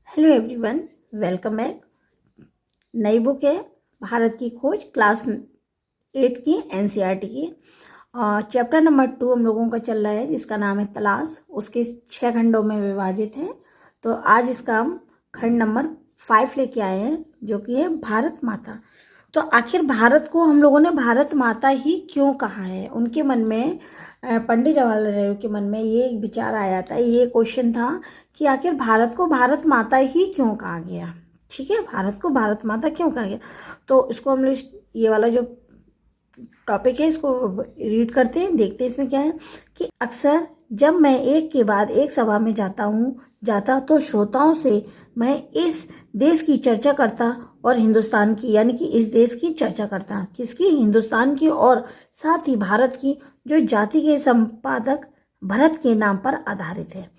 Hello everyone, welcome back. नई book है भारत की खोज, क्लास 8 की एनसीईआरटी की। चैप्टर नंबर 2 हम लोगों का चल रहा है, जिसका नाम है तलाश। उसके 6 खंडों में विभाजित है। तो आज इसका हम खंड नंबर 5 लेके आए हैं, जो कि है भारत माता। तो आखिर भारत को हम लोगों ने भारत माता ही क्यों कहा है? उनके मन में, पंडित जवाहरलाल नेहरू के मन में ये एक विचार आया था, ये क्वेश्चन था कि आखिर भारत को भारत माता ही क्यों कहा गया। ठीक है, भारत को भारत माता क्यों कहा गया? तो इसको हम लोग ये वाला जो टॉपिक है इसको रीड करते हैं, देखते हैं इसमें क्या है। कि अक्सर जब मैं एक के बाद एक सभा में जाता तो श्रोताओं से मैं इस देश की चर्चा करता और हिंदुस्तान की, यानी कि इस देश की चर्चा करता। किसकी? हिंदुस्तान की, और साथ ही भारत की, जो जाति के संपादक भरत के नाम पर आधारित है।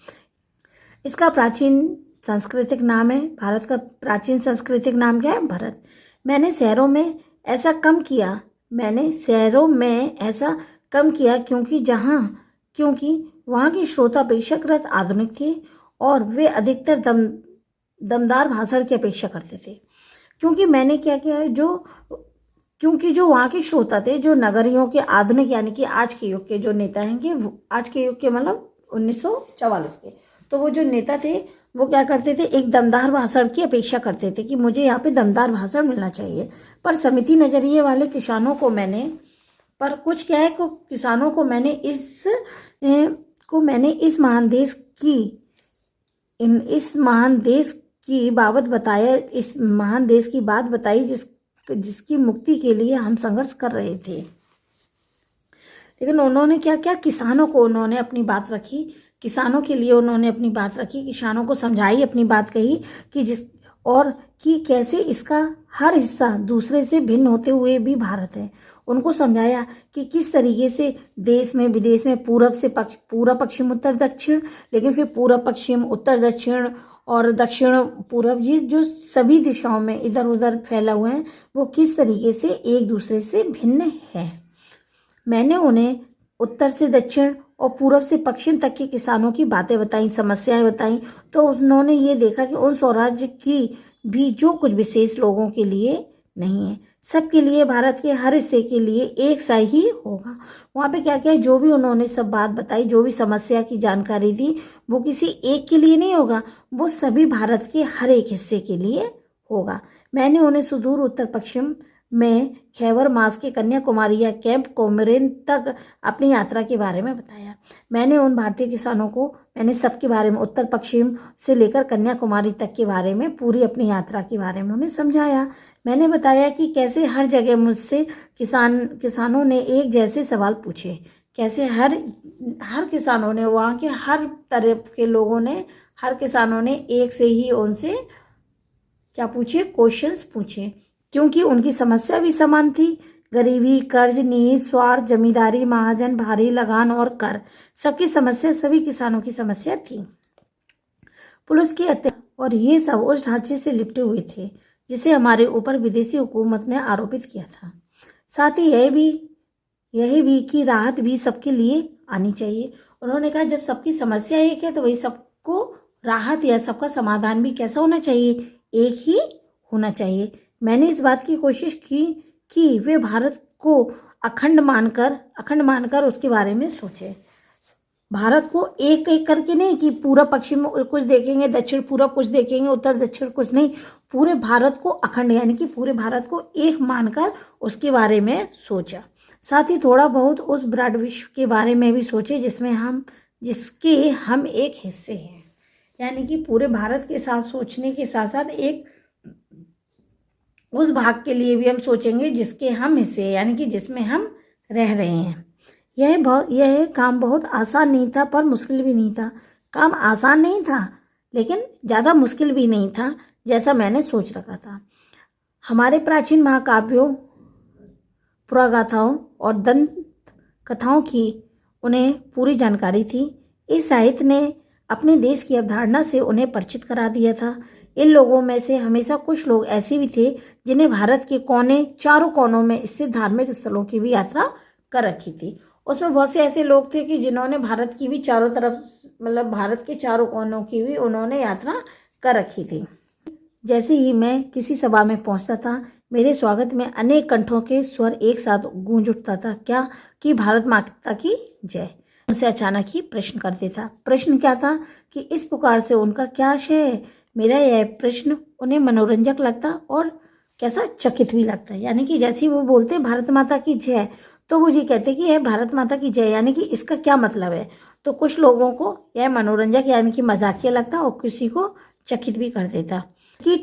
इसका प्राचीन सांस्कृतिक नाम है, भारत का प्राचीन सांस्कृतिक नाम क्या है? भरत। मैंने शहरों में ऐसा कम किया क्योंकि वहाँ के श्रोता अपेक्षाकृत आधुनिक थे और वे अधिकतर दमदार भाषण की अपेक्षा करते थे। क्योंकि मैंने क्या किया, क्योंकि जो वहाँ के श्रोता थे, जो नगरियों के आधुनिक, यानी कि आज के युग के जो नेता हैं, आज के युग के मतलब 1944 के, तो वो जो नेता थे वो क्या करते थे, एक दमदार भाषण की अपेक्षा करते थे कि मुझे यहाँ पे दमदार भाषण मिलना चाहिए। पर समिति नजरिए वाले किसानों को मैंने इस महान देश की बात बताई जिसकी मुक्ति के लिए हम संघर्ष कर रहे थे। लेकिन उन्होंने क्या किया, किसानों को उन्होंने अपनी बात रखी, किसानों के लिए उन्होंने अपनी बात रखी, किसानों को समझाई, अपनी बात कही कि कैसे इसका हर हिस्सा दूसरे से भिन्न होते हुए भी भारत है। उनको समझाया कि किस तरीके से देश में विदेश में पूर्व पश्चिम उत्तर दक्षिण, लेकिन फिर पूर्व पश्चिम उत्तर दक्षिण और दक्षिण पूर्व, ये जो सभी दिशाओं में इधर उधर फैला हुआ है, वो किस तरीके से एक दूसरे से भिन्न है। मैंने उन्हें उत्तर से दक्षिण और पूर्व से पश्चिम तक के किसानों की बातें बताई, समस्याएं बताई। तो उन्होंने ये देखा कि उन स्वराज्य की भी जो कुछ विशेष लोगों के लिए नहीं है, सबके लिए, भारत के हर हिस्से के लिए एक सा ही होगा। वहाँ पे क्या क्या, जो भी उन्होंने सब बात बताई, जो भी समस्या की जानकारी दी, वो किसी एक के लिए नहीं होगा, वो सभी भारत के हर एक हिस्से के लिए होगा। मैंने उन्हें सुदूर उत्तर पश्चिम में खैबर मास के कन्याकुमारी या कैंप कोमरेन तक अपनी यात्रा के बारे में बताया। मैंने उन भारतीय किसानों को, मैंने सबके बारे में, उत्तर पश्चिम से लेकर कन्याकुमारी तक के बारे में, पूरी अपनी यात्रा के बारे में उन्हें समझाया। मैंने बताया कि कैसे हर जगह मुझसे किसानों ने एक जैसे सवाल पूछे, कैसे हर किसानों ने, वहाँ के हर तरफ के लोगों ने, हर किसानों ने एक से ही उनसे क्या पूछे, क्वेश्चंस पूछे, क्योंकि उनकी समस्या भी समान थी। गरीबी, कर्ज, नीच, स्वार्थ, जमींदारी, महाजन, भारी लगान और कर, सबकी समस्या, सभी किसानों की समस्या थी। पुलिस के अत्याचार और ये सब उस ढांचे से लिपटे हुए थे जिसे हमारे ऊपर विदेशी हुकूमत ने आरोपित किया था। साथ ही यही भी कि राहत भी सबके लिए आनी चाहिए। उन्होंने कहा, जब सबकी समस्या एक है तो वही सबको राहत या सबका समाधान भी कैसा होना चाहिए, एक ही होना चाहिए। मैंने इस बात की कोशिश की कि वे भारत को अखंड मानकर उसके बारे में सोचे। भारत को एक एक करके नहीं कि पूरा पश्चिम कुछ देखेंगे, दक्षिण पूर्व कुछ देखेंगे, उत्तर दक्षिण कुछ नहीं, पूरे भारत को अखंड, यानी कि पूरे भारत को एक मानकर उसके बारे में सोचा। साथ ही थोड़ा बहुत उस विराट विश्व के बारे में भी सोचे जिसके हम एक हिस्से हैं। यानी कि पूरे भारत के साथ सोचने के साथ साथ एक उस भाग के लिए भी हम सोचेंगे जिसके हम हिस्से, यानी कि जिसमें हम रह रहे हैं। यह काम बहुत आसान नहीं था, पर मुश्किल भी नहीं था। काम आसान नहीं था, लेकिन ज़्यादा मुश्किल भी नहीं था, जैसा मैंने सोच रखा था। हमारे प्राचीन महाकाव्यों, पुरागाथाओं और दंत कथाओं की उन्हें पूरी जानकारी थी। इस साहित्य ने अपने देश की अवधारणा से उन्हें परिचित करा दिया था। इन लोगों में से हमेशा कुछ लोग ऐसे भी थे जिन्हें भारत के चारों कोनों में स्थित धार्मिक स्थलों की भी यात्रा कर रखी थी। उसमें बहुत से ऐसे लोग थे कि जिन्होंने भारत की भी चारों तरफ, मतलब भारत के चारों कोनों की भी उन्होंने यात्रा कर रखी थी। जैसे ही मैं किसी सभा में पहुंचता था, मेरे स्वागत में अनेक कंठों के स्वर एक साथ गूंज उठता था, क्या कि भारत माता की जय। उनसे अचानक ही प्रश्न करते था। प्रश्न क्या था कि इस पुकार से उनका क्या आशय है। मेरा यह प्रश्न उन्हें मनोरंजक लगता और कैसा चकित भी लगता है। यानी कि जैसे ही वो बोलते भारत माता की जय, तो वो ये कहते कि यह भारत माता की जय यानी कि इसका क्या मतलब है। तो कुछ लोगों को यह मनोरंजक यानी कि मजाकिया लगता और किसी को चकित भी कर देता कि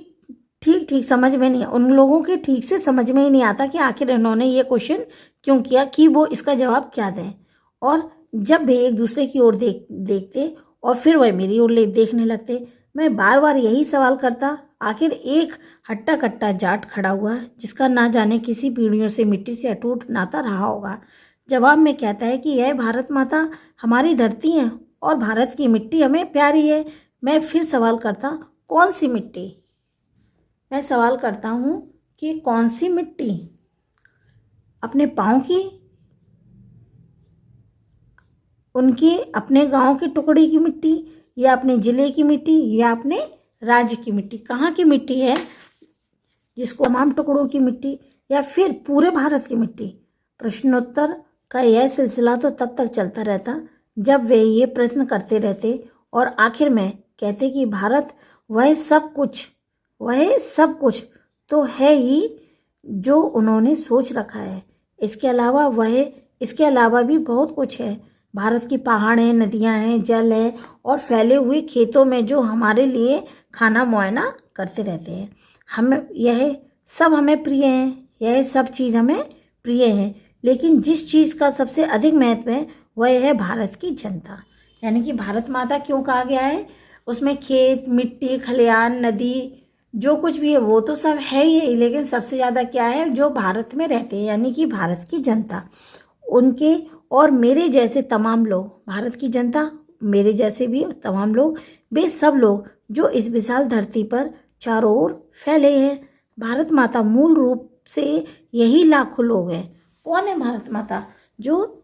ठीक समझ में नहीं, उन लोगों के ठीक से समझ में ही नहीं आता कि आखिर इन्होंने ये क्वेश्चन क्यों किया, कि वो इसका जवाब क्या दें। और जब वे एक दूसरे की ओर देखते और फिर वह मेरी ओर देखने लगते, मैं बार बार यही सवाल करता, आखिर एक हट्टा कट्टा जाट खड़ा हुआ जिसका ना जाने किसी पीढ़ियों से मिट्टी से अटूट नाता रहा होगा, जवाब में कहता है कि यह भारत माता हमारी धरती है और भारत की मिट्टी हमें प्यारी है। मैं फिर सवाल करता, कौन सी मिट्टी? मैं सवाल करता हूँ कि कौन सी मिट्टी? अपने पाँव की, उनके अपने गांव के टुकड़े की मिट्टी, या अपने ज़िले की मिट्टी, या अपने राज्य की मिट्टी? कहाँ की मिट्टी है जिसको तमाम टुकड़ों की मिट्टी, या फिर पूरे भारत की मिट्टी? प्रश्नोत्तर का यह सिलसिला तो तब तक चलता रहता जब वे ये प्रश्न करते रहते और आखिर में कहते कि भारत वह सब कुछ तो है ही जो उन्होंने सोच रखा है। इसके अलावा भी बहुत कुछ है। भारत की पहाड़ें, नदियां हैं, जल है और फैले हुए खेतों में जो हमारे लिए खाना मुआयना करते रहते हैं। यह सब हमें प्रिय है, लेकिन जिस चीज़ का सबसे अधिक महत्व है वह है भारत की जनता। यानी कि भारत माता क्यों कहा गया है? उसमें खेत, मिट्टी, खलिहान, नदी जो कुछ भी है वो तो सब है ही, लेकिन सबसे ज़्यादा क्या है? जो भारत में रहते हैं, यानी कि भारत की जनता। उनके और मेरे जैसे तमाम लोग, भारत की जनता, मेरे जैसे भी तमाम लोग, वे सब लोग जो इस विशाल धरती पर चारों ओर फैले हैं। भारत माता मूल रूप से यही लाखों लोग हैं। कौन है भारत माता? जो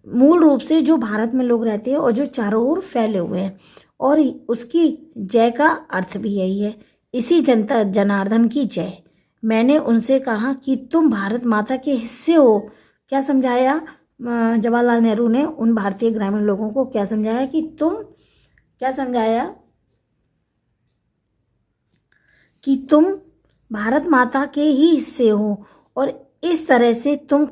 मूल रूप से जो भारत में लोग रहते हैं और जो चारों ओर फैले हुए हैं, और उसकी जय का अर्थ भी यही है, इसी जनता जनार्दन की जय। मैंने उनसे कहा कि तुम भारत माता के हिस्से हो। क्या समझाया जवाहरलाल नेहरू ने उन भारतीय ग्रामीण लोगों को? क्या समझाया कि तुम भारत माता के ही हिस्से हो और इस तरह से तुम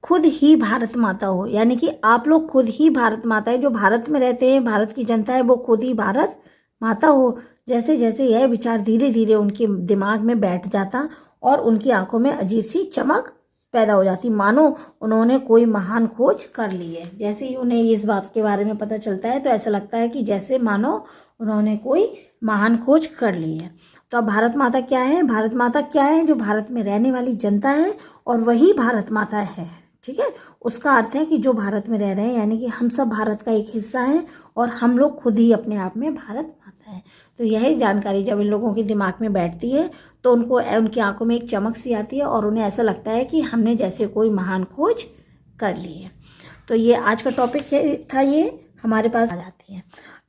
खुद ही भारत माता हो। यानी कि आप लोग खुद ही भारत माता है, जो भारत में रहते हैं, भारत की जनता है, वो खुद ही भारत माता हो। जैसे जैसे यह विचार धीरे धीरे उनके दिमाग में बैठ जाता और उनकी आंखों में अजीब सी चमक पैदा हो जाती, मानो उन्होंने कोई महान खोज कर ली है। जैसे ही उन्हें इस बात के बारे में पता चलता है तो ऐसा लगता है कि जैसे मानो उन्होंने कोई महान खोज कर ली है। तो अब भारत माता क्या है? भारत माता क्या है? जो भारत में रहने वाली जनता है और वही भारत माता है। ठीक है, उसका अर्थ है कि जो भारत में रह रहे हैं, यानी कि हम सब भारत का एक हिस्सा है और हम लोग खुद ही अपने आप में भारत माता है। तो यही जानकारी जब इन लोगों के दिमाग में बैठती है तो उनकी आंखों में एक चमक सी आती है और उन्हें ऐसा लगता है कि हमने जैसे कोई महान खोज कर ली है। तो ये आज का टॉपिक था, ये हमारे पास आ जाती है।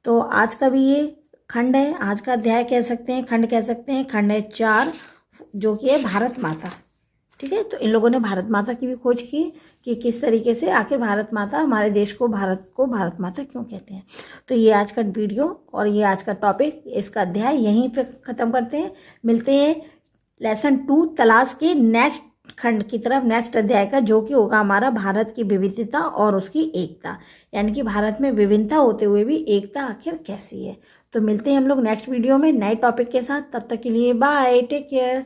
तो आज का भी ये खंड है, आज का अध्याय कह सकते हैं, खंड कह सकते हैं। खंड है 4, जो कि है भारत माता। ठीक है, तो इन लोगों ने भारत माता की भी खोज की कि किस तरीके से आखिर भारत माता, हमारे देश को भारत माता क्यों कहते हैं। तो ये आज का वीडियो और ये आज का टॉपिक, इसका अध्याय यहीं पे ख़त्म करते हैं। मिलते हैं लेसन 2 तलाश के नेक्स्ट खंड की तरफ, नेक्स्ट अध्याय का, जो कि होगा हमारा भारत की विविधता और उसकी एकता। यानी कि भारत में विभिन्नता होते हुए भी एकता आखिर कैसी है। तो मिलते हैं हम लोग नेक्स्ट वीडियो में नए टॉपिक के साथ। तब तक के लिए बाय, टेक केयर।